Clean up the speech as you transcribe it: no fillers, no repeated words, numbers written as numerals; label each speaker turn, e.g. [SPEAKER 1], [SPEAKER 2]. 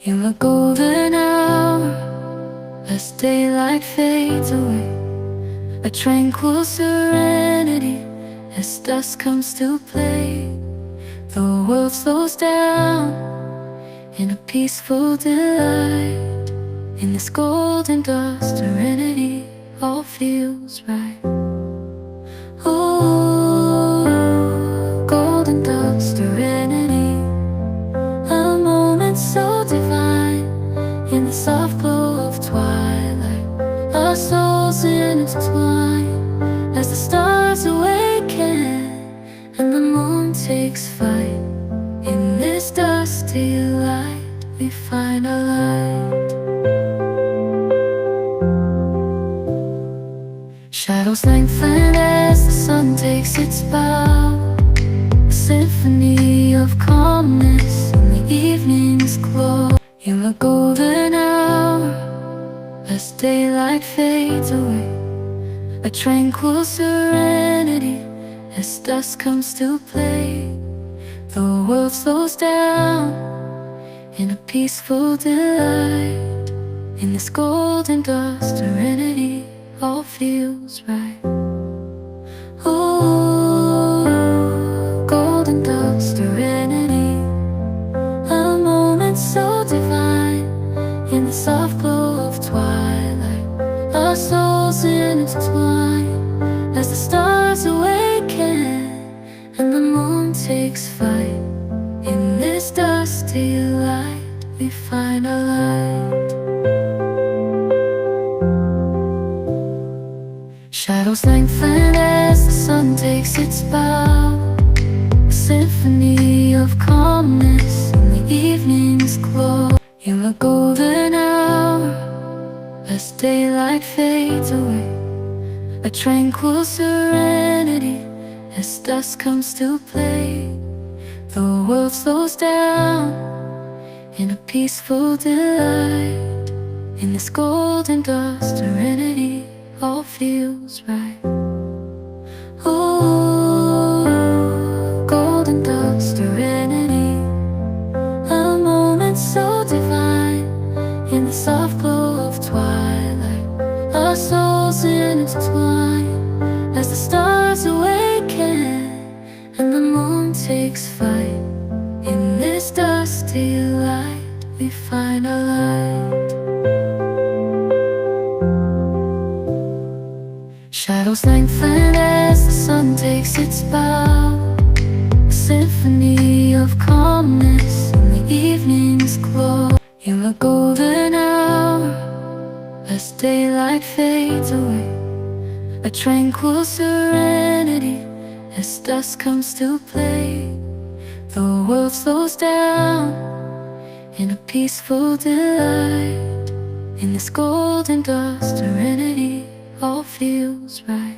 [SPEAKER 1] In the golden hour, as daylight fades away, a tranquil serenity as dusk comes to play. The world slows down in a peaceful delight. In this golden dust, serenity all feels right. Oh, golden dust, serenity, a moment so divine. In the soft glow of twilight, our souls intertwine as the stars awaken and the moon takes flight. In this dusty light, we find our light. Shadows lengthen as the sun takes its bow, a symphony of calmness in the evening's glow. In the golden hour, as daylight fades away, a tranquil serenity as dusk comes to play. The world slows down in a peaceful delight. In this golden dust, serenity all feels right. Oh, golden dust, serenity, a moment so divine. In the soft glow of twilight, our souls intertwine as the stars awaken and the moon takes flight. In this dusty light, we find our light. Shadows lengthen as the sun takes its bow, a symphony of calmness in the evening's glow. In the golden hour, as daylight fades away, a tranquil serenity as dusk comes to play. The world slows down in a peaceful delight. In this golden dust, serenity all feels right. Oh, golden dust, serenity, a moment so divine. In the soft glow of twilight, our souls intertwine as the stars awaken and the moon takes flight. In this dusty light, we find our light. Shadows lengthen as the sun takes its bow, a symphony of calmness in the evening's glow. In the golden hour, as daylight fades away, a tranquil serenity as dusk comes to play. The world slows down in a peaceful delight. In this golden dust, serenity all feels right.